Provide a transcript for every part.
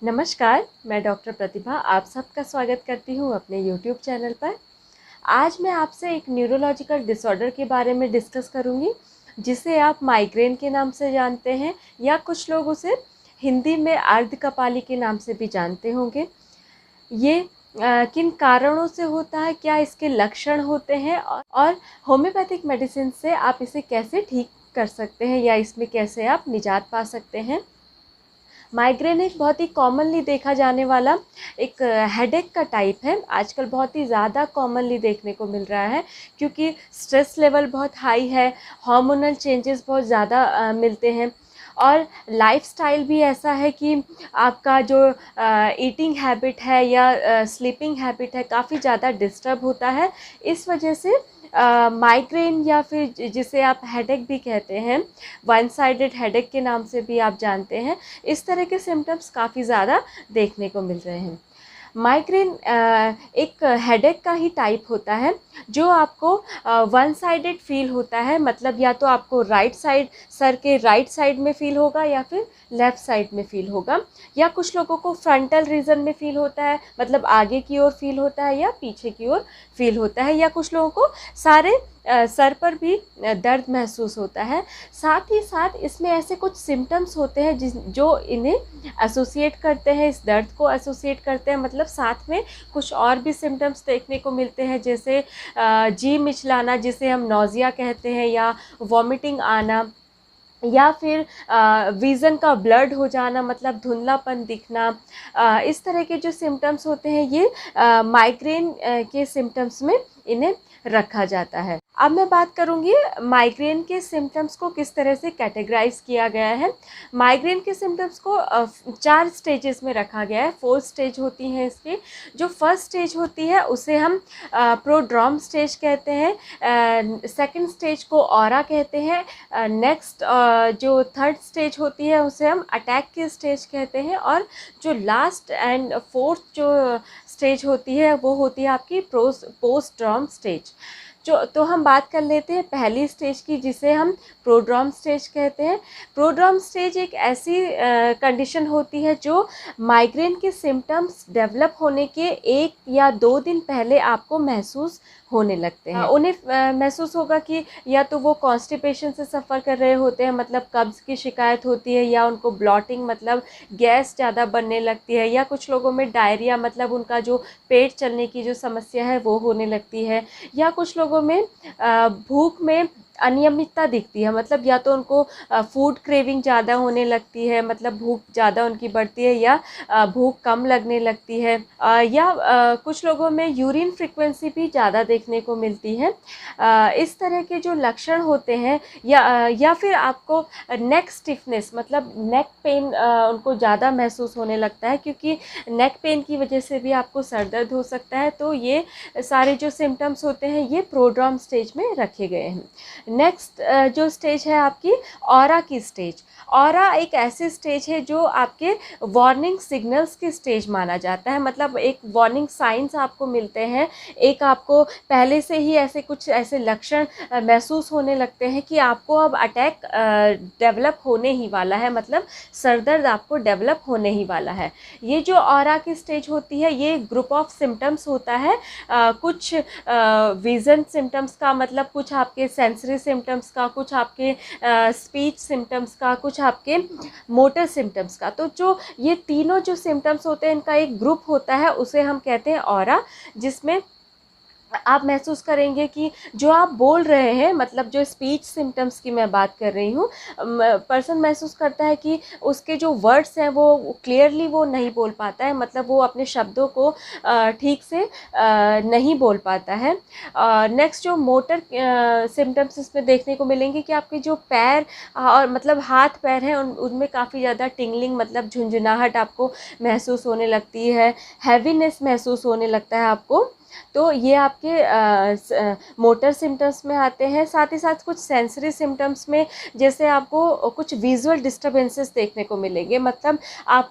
नमस्कार, मैं डॉक्टर प्रतिभा आप सबका स्वागत करती हूँ अपने यूट्यूब चैनल पर। आज मैं आपसे एक न्यूरोलॉजिकल डिसऑर्डर के बारे में डिस्कस करूँगी, जिसे आप माइग्रेन के नाम से जानते हैं या कुछ लोग उसे हिंदी में अर्धकपाली के नाम से भी जानते होंगे। ये किन कारणों से होता है, क्या इसके लक्षण होते हैं और होम्योपैथिक मेडिसिन से आप इसे कैसे ठीक कर सकते हैं या इसमें कैसे आप निजात पा सकते हैं। माइग्रेन एक बहुत ही कॉमनली देखा जाने वाला एक हेडेक का टाइप है। आजकल बहुत ही ज़्यादा कॉमनली देखने को मिल रहा है क्योंकि स्ट्रेस लेवल बहुत हाई है, हार्मोनल चेंजेस बहुत ज़्यादा मिलते हैं और लाइफस्टाइल भी ऐसा है कि आपका जो ईटिंग हैबिट है या स्लीपिंग हैबिट है काफ़ी ज़्यादा डिस्टर्ब होता है। इस वजह से माइग्रेन या फिर जिसे आप हेडेक भी कहते हैं, वन साइडेड हेडेक के नाम से भी आप जानते हैं, इस तरह के सिम्टम्स काफ़ी ज़्यादा देखने को मिल रहे हैं। माइग्रेन एक हेडेक का ही टाइप होता है जो आपको वन साइडेड फील होता है, मतलब या तो आपको राइट साइड, सर के राइट साइड में फील होगा या फिर लेफ़्ट साइड में फील होगा, या कुछ लोगों को फ्रंटल रीजन में फील होता है, मतलब आगे की ओर फील होता है या पीछे की ओर फील होता है, या कुछ लोगों को सारे सर पर भी दर्द महसूस होता है। साथ ही साथ इसमें ऐसे कुछ सिम्टम्स होते हैं जो इन्हें एसोसिएट करते हैं, इस दर्द को एसोसिएट करते हैं, मतलब साथ में कुछ और भी सिम्टम्स देखने को मिलते हैं, जैसे जी मिचलाना जिसे हम नौजिया कहते हैं, या वॉमिटिंग आना, या फिर विज़न का ब्लर्ड हो जाना, मतलब धुंधलापन दिखना। इस तरह के जो सिम्टम्स होते हैं ये माइग्रेन के सिम्टम्स में इन्हें रखा जाता है। अब मैं बात करूँगी माइग्रेन के सिम्टम्स को किस तरह से कैटेगराइज़ किया गया है। माइग्रेन के सिम्टम्स को 4 स्टेजेस में रखा गया है, 4 स्टेज होती हैं इसकी। जो फर्स्ट स्टेज होती है उसे हम प्रोड्रोम स्टेज कहते हैं, सेकंड स्टेज को ऑरा कहते हैं, नेक्स्ट जो थर्ड स्टेज होती है उसे हम अटैक की स्टेज कहते हैं, और जो लास्ट एंड फोर्थ जो स्टेज होती है वो होती है आपकी पोस्ट्रॉम स्टेज। तो हम बात कर लेते हैं पहली स्टेज की, जिसे हम प्रोड्रोम स्टेज कहते हैं। प्रोड्रोम स्टेज एक ऐसी कंडीशन होती है जो माइग्रेन के सिम्टम्स डेवलप होने के 1 या 2 दिन पहले आपको महसूस होने लगते हैं। उन्हें महसूस होगा कि या तो वो कॉन्स्टिपेशन से सफ़र कर रहे होते हैं, मतलब कब्ज़ की शिकायत होती है, या उनको ब्लॉटिंग मतलब गैस ज़्यादा बनने लगती है, या कुछ लोगों में डायरिया मतलब उनका जो पेट चलने की जो समस्या है वो होने लगती है, या कुछ लोगों में भूख में अनियमितता दिखती है, मतलब या तो उनको फूड क्रेविंग ज़्यादा होने लगती है, मतलब भूख ज़्यादा उनकी बढ़ती है, या भूख कम लगने लगती है, या कुछ लोगों में यूरिन फ्रीक्वेंसी भी ज़्यादा देखने को मिलती है। इस तरह के जो लक्षण होते हैं, या फिर आपको नेक स्टिफनेस मतलब नेक पेन उनको ज़्यादा महसूस होने लगता है, क्योंकि नेक पेन की वजह से भी आपको सर दर्द हो सकता है। तो ये सारे जो सिम्टम्स होते हैं ये प्रोड्रोम स्टेज में रखे गए हैं। नेक्स्ट जो स्टेज है आपकी ऑरा की स्टेज। ऑरा एक ऐसी स्टेज है जो आपके वार्निंग सिग्नल्स की स्टेज माना जाता है, मतलब एक वार्निंग साइंस आपको मिलते हैं, एक आपको पहले से ही ऐसे कुछ ऐसे लक्षण महसूस होने लगते हैं कि आपको अब अटैक डेवलप होने ही वाला है, मतलब सरदर्द आपको डेवलप होने ही वाला है। ये जो ऑरा की स्टेज होती है ये ग्रुप ऑफ सिम्टम्स होता है, कुछ विज़न सिम्टम्स का, मतलब कुछ आपके सेंसरी सिम्टम्स का, कुछ आपके स्पीच सिम्टम्स का, कुछ आपके मोटर सिम्टम्स का। तो जो ये तीनों जो सिम्टम्स होते हैं इनका एक ग्रुप होता है, उसे हम कहते हैं ऑरा, जिसमें आप महसूस करेंगे कि जो आप बोल रहे हैं, मतलब जो स्पीच सिम्टम्स की मैं बात कर रही हूँ, पर्सन महसूस करता है कि उसके जो वर्ड्स हैं वो क्लियरली वो नहीं बोल पाता है, मतलब वो अपने शब्दों को ठीक से नहीं बोल पाता है। नेक्स्ट जो मोटर सिम्टम्स इसमें देखने को मिलेंगे कि आपके जो पैर और मतलब हाथ पैर हैं उनमें काफ़ी ज़्यादा टिंगलिंग मतलब झुंझुनाहट आपको महसूस होने लगती है, हैवीनेस महसूस होने लगता है आपको, तो ये आपके मोटर सिम्टम्स में आते हैं। साथ ही साथ कुछ सेंसरी सिम्टम्स में जैसे आपको कुछ विजुअल डिस्टर्बेंसेस देखने को मिलेंगे, मतलब आप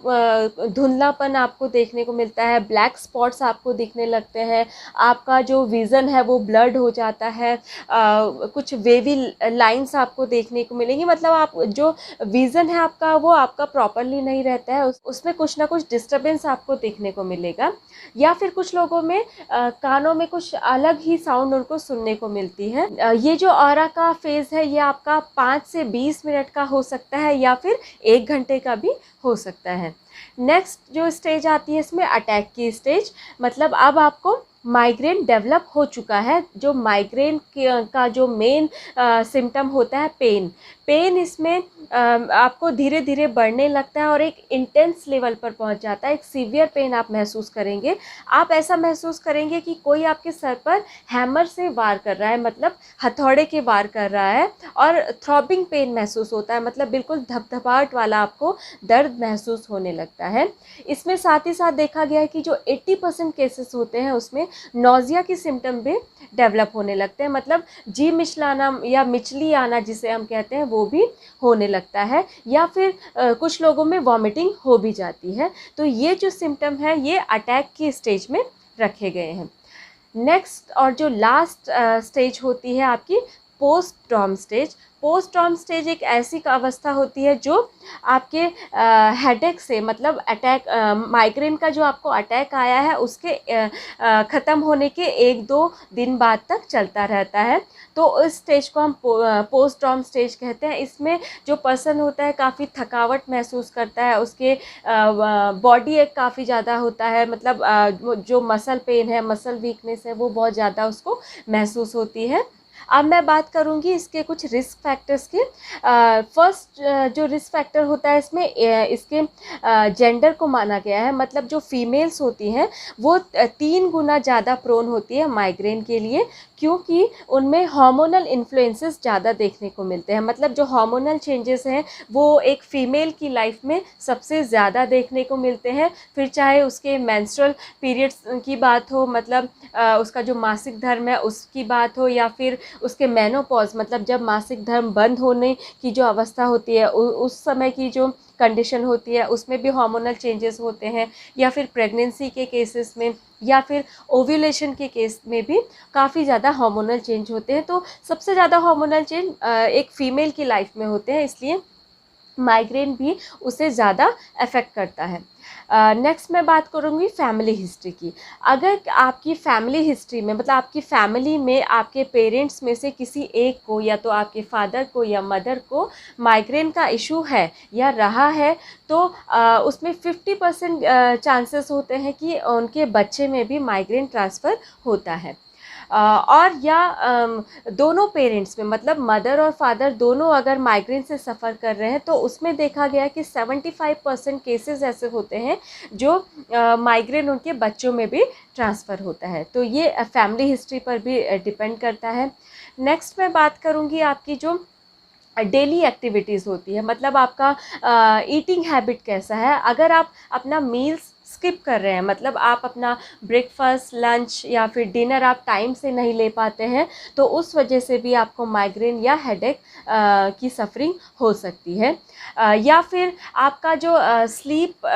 धुंधलापन आपको देखने को मिलता है, ब्लैक स्पॉट्स आपको दिखने लगते हैं, आपका जो विज़न है वो ब्लर्ड हो जाता है, कुछ वेवी लाइंस आपको देखने को मिलेंगी, मतलब आप जो विज़न है आपका वो आपका प्रॉपरली नहीं रहता है, उसमें कुछ ना कुछ डिस्टर्बेंस आपको देखने को मिलेगा। या फिर कुछ लोगों में कानों में कुछ अलग ही साउंड उनको सुनने को मिलती है। ये जो ऑरा का फेज़ है ये आपका 5 से 20 मिनट का हो सकता है या फिर 1 घंटे का भी हो सकता है। नेक्स्ट जो स्टेज आती है इसमें अटैक की स्टेज, मतलब अब आपको माइग्रेन डेवलप हो चुका है। जो माइग्रेन का जो मेन सिम्टम होता है पेन इसमें आपको धीरे धीरे बढ़ने लगता है और एक इंटेंस लेवल पर पहुंच जाता है। एक सीवियर पेन आप महसूस करेंगे। आप ऐसा महसूस करेंगे कि कोई आपके सर पर हैमर से वार कर रहा है, मतलब हथौड़े के वार कर रहा है, और थ्रॉबिंग पेन महसूस होता है, मतलब बिल्कुल धपधपाहट वाला आपको दर्द महसूस होने लगता है। इसमें साथ ही साथ देखा गया है कि जो 80% केसेस होते हैं उसमें नोज़िया की सिम्टम भी डेवलप होने लगते हैं, मतलब जी मिचलाना या मिचली आना जिसे हम कहते हैं वो भी होने लगता है, या फिर कुछ लोगों में वॉमिटिंग हो भी जाती है। तो ये जो सिम्टम है ये अटैक की स्टेज में रखे गए हैं। नेक्स्ट और जो लास्ट स्टेज होती है आपकी पोस्टड्रॉम स्टेज। पोस्टड्रॉम स्टेज एक ऐसी अवस्था होती है जो आपके हेडेक से, मतलब अटैक माइग्रेन का जो आपको अटैक आया है उसके ख़त्म होने के 1-2 दिन बाद तक चलता रहता है। तो इस स्टेज को हम पोस्टड्रॉम स्टेज कहते हैं। इसमें जो पर्सन होता है काफ़ी थकावट महसूस करता है, उसके बॉडी एक काफ़ी ज़्यादा होता है, मतलब जो मसल पेन है, मसल वीकनेस है वो बहुत ज़्यादा उसको महसूस होती है। अब मैं बात करूंगी इसके कुछ रिस्क फैक्टर्स के। फर्स्ट जो रिस्क फैक्टर होता है इसमें इसके जेंडर को माना गया है, मतलब जो फीमेल्स होती हैं वो 3 गुना ज़्यादा प्रोन होती है माइग्रेन के लिए, क्योंकि उनमें हार्मोनल इन्फ्लुएंसेस ज़्यादा देखने को मिलते हैं। मतलब जो हार्मोनल चेंजेस हैं वो एक फ़ीमेल की लाइफ में सबसे ज़्यादा देखने को मिलते हैं। फिर चाहे उसके मेंस्ट्रुअल पीरियड्स की बात हो, मतलब उसका जो मासिक धर्म है उसकी बात हो, या फिर उसके मेनोपॉज, मतलब जब मासिक धर्म बंद होने की जो अवस्था होती है उस समय की जो कंडीशन होती है उसमें भी हार्मोनल चेंजेस होते हैं, या फिर प्रेगनेंसी के केसेस में, या फिर ओव्यूलेशन के केस में भी काफ़ी ज़्यादा हार्मोनल चेंज होते हैं। तो सबसे ज़्यादा हार्मोनल चेंज एक फ़ीमेल की लाइफ में होते हैं, इसलिए माइग्रेन भी उसे ज़्यादा अफेक्ट करता है। नेक्स्ट मैं बात करूँगी फैमिली हिस्ट्री की। अगर आपकी फैमिली हिस्ट्री में, मतलब आपकी फैमिली में आपके पेरेंट्स में से किसी एक को, या तो आपके फादर को या मदर को माइग्रेन का इशू है या रहा है, तो उसमें 50% चांसेस होते हैं कि उनके बच्चे में भी माइग्रेन ट्रांसफ़र होता है। और या दोनों पेरेंट्स में, मतलब मदर और फादर दोनों अगर माइग्रेन से सफ़र कर रहे हैं तो उसमें देखा गया कि 75% केसेस ऐसे होते हैं जो माइग्रेन उनके बच्चों में भी ट्रांसफ़र होता है। तो ये फैमिली हिस्ट्री पर भी डिपेंड करता है। नेक्स्ट मैं बात करूँगी आपकी जो डेली एक्टिविटीज़ होती है, मतलब आपका ईटिंग हैबिट कैसा है। अगर आप अपना मील्स स्किप कर रहे हैं, मतलब आप अपना ब्रेकफास्ट, लंच या फिर डिनर आप टाइम से नहीं ले पाते हैं, तो उस वजह से भी आपको माइग्रेन या हेडेक की सफरिंग हो सकती है। या फिर आपका जो स्लीप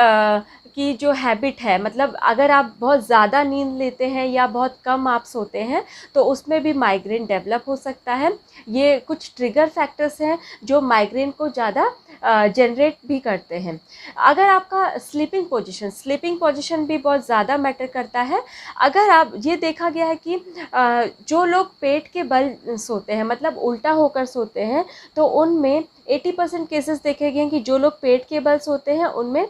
की जो हैबिट है, मतलब अगर आप बहुत ज़्यादा नींद लेते हैं या बहुत कम आप सोते हैं तो उसमें भी माइग्रेन डेवलप हो सकता है। ये कुछ ट्रिगर फैक्टर्स हैं जो माइग्रेन को ज़्यादा जनरेट भी करते हैं। अगर आपका स्लीपिंग पोजीशन भी बहुत ज़्यादा मैटर करता है। अगर आप, ये देखा गया है कि जो लोग पेट के बल सोते हैं, मतलब उल्टा होकर सोते हैं, तो उनमें 80% केसेस देखे गए हैं कि जो लोग पेट के बल सोते हैं उनमें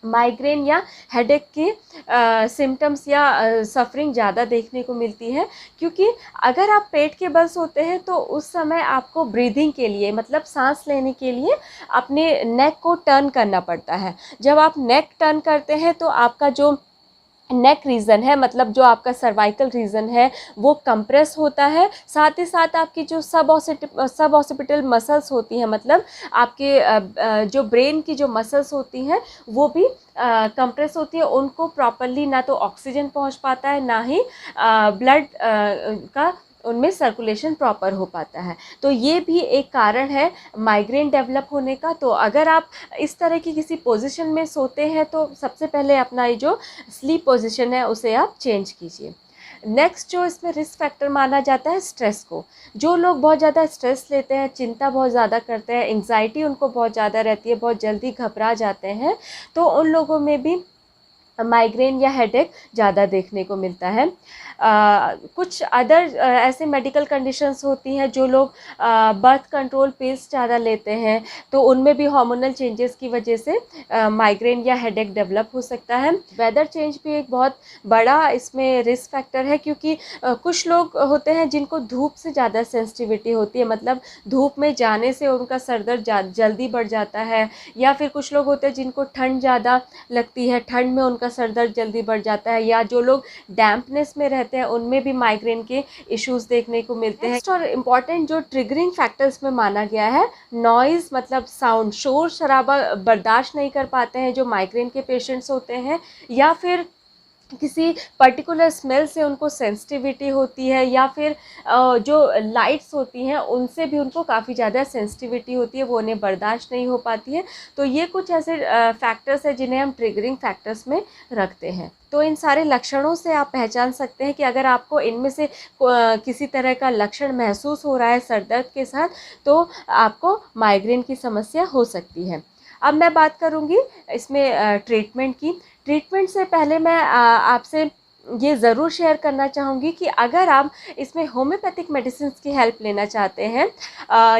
माइग्रेन या हेडेक के सिम्टम्स या सफरिंग ज़्यादा देखने को मिलती है। क्योंकि अगर आप पेट के बल सोते हैं तो उस समय आपको ब्रीदिंग के लिए, मतलब सांस लेने के लिए अपने नेक को टर्न करना पड़ता है। जब आप नेक टर्न करते हैं तो आपका जो नेक रीजन है, मतलब जो आपका सर्वाइकल रीजन है वो कंप्रेस होता है। साथ ही साथ आपकी जो सब ऑसिपिटल मसल्स होती हैं, मतलब आपके जो ब्रेन की जो मसल्स होती हैं वो भी कंप्रेस होती है, उनको प्रॉपरली ना तो ऑक्सीजन पहुंच पाता है, ना ही ब्लड का उनमें सर्कुलेशन प्रॉपर हो पाता है। तो ये भी एक कारण है माइग्रेन डेवलप होने का। तो अगर आप इस तरह की किसी पोजीशन में सोते हैं तो सबसे पहले अपना ये जो स्लीप पोजीशन है उसे आप चेंज कीजिए। नेक्स्ट जो इसमें रिस्क फैक्टर माना जाता है स्ट्रेस को। जो लोग बहुत ज़्यादा स्ट्रेस लेते हैं, चिंता बहुत ज़्यादा करते हैं, एंग्जाइटी उनको बहुत ज़्यादा रहती है, बहुत जल्दी घबरा जाते हैं, तो उन लोगों में भी माइग्रेन या हेडेक ज़्यादा देखने को मिलता है। कुछ अदर ऐसे मेडिकल कंडीशंस होती हैं, जो लोग बर्थ कंट्रोल पिल्स ज़्यादा लेते हैं तो उनमें भी हार्मोनल चेंजेस की वजह से माइग्रेन या हेडेक डेवलप हो सकता है। वेदर चेंज भी एक बहुत बड़ा इसमें रिस्क फैक्टर है, क्योंकि कुछ लोग होते हैं जिनको धूप से ज़्यादा सेंसिटिविटी होती है, मतलब धूप में जाने से उनका सर दर्द जल्दी बढ़ जाता है। या फिर कुछ लोग होते हैं जिनको ठंड ज़्यादा लगती है, ठंड में उनका सर दर्द जल्दी बढ़ जाता है। या जो लोग डैम्पनेस में रहते हैं उनमें भी माइग्रेन के इश्यूज देखने को मिलते हैं। नेक्स्ट और इम्पॉर्टेंट जो ट्रिगरिंग फैक्टर्स में माना गया है, नॉइज़, मतलब साउंड, शोर शराबा बर्दाश्त नहीं कर पाते हैं जो माइग्रेन के पेशेंट्स होते हैं, या फिर किसी पर्टिकुलर स्मेल से उनको सेंसिटिविटी होती है, या फिर जो लाइट्स होती हैं उनसे भी उनको काफ़ी ज़्यादा सेंसिटिविटी होती है, वो उन्हें बर्दाश्त नहीं हो पाती है। तो ये कुछ ऐसे फैक्टर्स हैं जिन्हें हम ट्रिगरिंग फैक्टर्स में रखते हैं। तो इन सारे लक्षणों से आप पहचान सकते हैं कि अगर आपको इनमें से किसी तरह का लक्षण महसूस हो रहा है सर दर्द के साथ, तो आपको माइग्रेन की समस्या हो सकती है। अब मैं बात करूँगी इसमें ट्रीटमेंट की। ट्रीटमेंट से पहले मैं आपसे ये ज़रूर शेयर करना चाहूँगी कि अगर आप इसमें होम्योपैथिक मेडिसिन की हेल्प लेना चाहते हैं,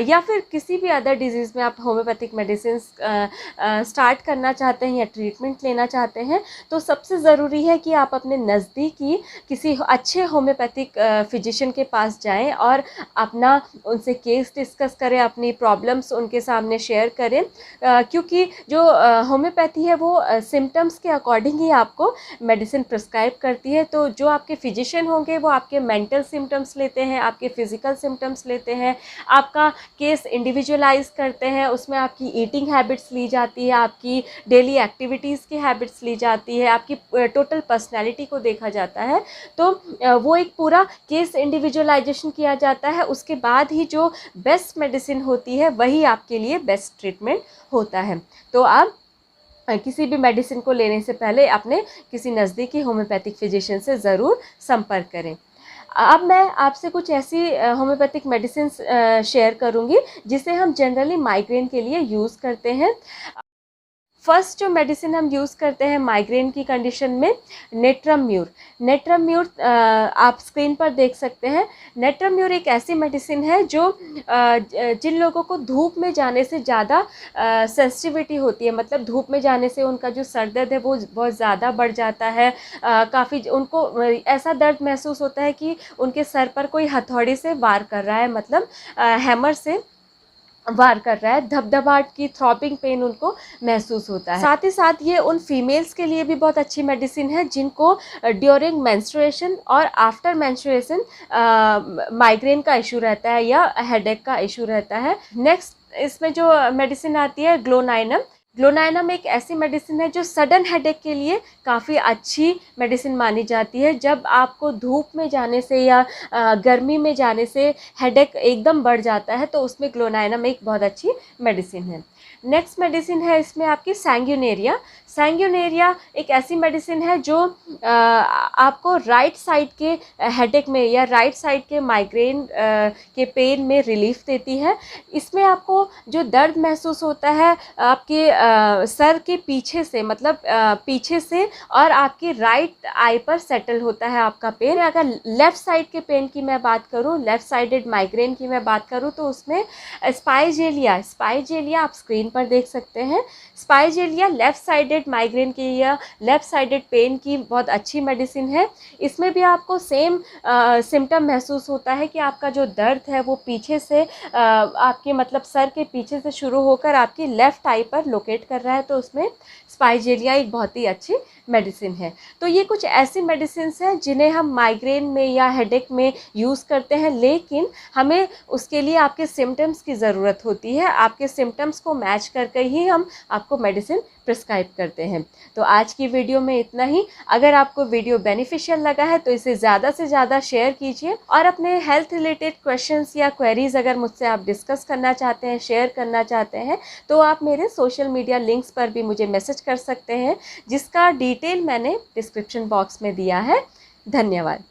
या फिर किसी भी अदर डिजीज़ में आप होम्योपैथिक मेडिसिन स्टार्ट करना चाहते हैं या ट्रीटमेंट लेना चाहते हैं, तो सबसे ज़रूरी है कि आप अपने नज़दीकी किसी अच्छे होम्योपैथिक फिजिशियन के पास जाएं और अपना उनसे केस डिस्कस करें, अपनी प्रॉब्लम्स उनके सामने शेयर करें, क्योंकि जो होम्योपैथी है वो सिम्टम्स के अकॉर्डिंग ही आपको मेडिसिन प्रिस्क्राइब करती है। तो जो आपके फिजिशियन होंगे वो आपके मेंटल सिम्टम्स लेते हैं, आपके फिजिकल सिम्टम्स लेते हैं, आपका केस इंडिविजुअलाइज करते हैं, उसमें आपकी ईटिंग हैबिट्स ली जाती है, आपकी डेली एक्टिविटीज़ की हैबिट्स ली जाती है, आपकी टोटल पर्सनैलिटी को देखा जाता है। तो वो एक पूरा केस इंडिविजुअलाइजेशन किया जाता है। उसके बाद ही जो बेस्ट मेडिसिन होती है वही आपके लिए बेस्ट ट्रीटमेंट होता है। तो आप किसी भी मेडिसिन को लेने से पहले अपने किसी नज़दीकी होम्योपैथिक फिजिशियन से ज़रूर संपर्क करें। अब मैं आपसे कुछ ऐसी होम्योपैथिक मेडिसिन शेयर करूंगी जिसे हम जनरली माइग्रेन के लिए यूज़ करते हैं। फर्स्ट जो मेडिसिन हम यूज़ करते हैं माइग्रेन की कंडीशन में, नेट्रम्यूर। नेट्रम्यूर आप स्क्रीन पर देख सकते हैं। नेट्रम्यूर एक ऐसी मेडिसिन है जो जिन लोगों को धूप में जाने से ज़्यादा सेंसिटिविटी होती है, मतलब धूप में जाने से उनका जो सर दर्द है वो बहुत ज़्यादा बढ़ जाता है, काफ़ी उनको ऐसा दर्द महसूस होता है कि उनके सर पर कोई हथौड़ी से वार कर रहा है, मतलब हैमर से वार कर रहा है, धबधबाहट की थ्रॉपिंग पेन उनको महसूस होता है। साथ ही साथ ये उन फीमेल्स के लिए भी बहुत अच्छी मेडिसिन है जिनको ड्यूरिंग मेंस्ट्रुएशन और आफ्टर मेंस्ट्रुएशन माइग्रेन का इशू रहता है या हेडेक का इशू रहता है। नेक्स्ट इसमें जो मेडिसिन आती है ग्लोनाइनम। ग्लोनाइनम एक ऐसी मेडिसिन है जो सडन हेडेक के लिए काफ़ी अच्छी मेडिसिन मानी जाती है। जब आपको धूप में जाने से या गर्मी में जाने से हेडेक एकदम बढ़ जाता है तो उसमें ग्लोनाइनम एक बहुत अच्छी मेडिसिन है। नेक्स्ट मेडिसिन है इसमें आपकी सैंग्यूनेरिया। सैंग्यूनेरिया एक ऐसी मेडिसिन है जो आपको राइट साइड के हेडेक में या राइट साइड के माइग्रेन के पेन में रिलीफ देती है। इसमें आपको जो दर्द महसूस होता है आपके सर के पीछे से, मतलब पीछे से, और आपकी राइट आई पर सेटल होता है आपका पेन। अगर लेफ़्ट साइड के पेन की मैं बात करूँ, लेफ़्ट साइडेड माइग्रेन की मैं बात करूँ, तो उसमें स्पाइजेलिया आप स्क्रीन पर देख सकते हैं। स्पाइजेलिया लेफ़्ट साइडेड माइग्रेन की या लेफ़्ट साइडेड पेन की बहुत अच्छी मेडिसिन है। इसमें भी आपको सेम सिम्टम महसूस होता है कि आपका जो दर्द है वो पीछे से आपके मतलब सर के पीछे से शुरू होकर आपकी लेफ़्ट आई पर लोकेट कर रहा है, तो उसमें स्पाइजेलिया एक बहुत ही अच्छी मेडिसिन है। तो ये कुछ ऐसी मेडिसिन्स हैं जिन्हें हम माइग्रेन में या हेडेक में यूज़ करते हैं, लेकिन हमें उसके लिए आपके सिम्टम्स की ज़रूरत होती है। आपके सिम्टम्स को मैच करके ही हम आपको मेडिसिन प्रिस्क्राइब करते हैं। तो आज की वीडियो में इतना ही। अगर आपको वीडियो बेनिफिशियल लगा है तो इसे ज़्यादा से ज़्यादा शेयर कीजिए, और अपने हेल्थ रिलेटेड क्वेश्चंस या क्वेरीज़ अगर मुझसे आप डिस्कस करना चाहते हैं, शेयर करना चाहते हैं, तो आप मेरे सोशल मीडिया लिंक्स पर भी मुझे मैसेज कर सकते हैं, जिसका डिटेल मैंने डिस्क्रिप्शन बॉक्स में दिया है। धन्यवाद।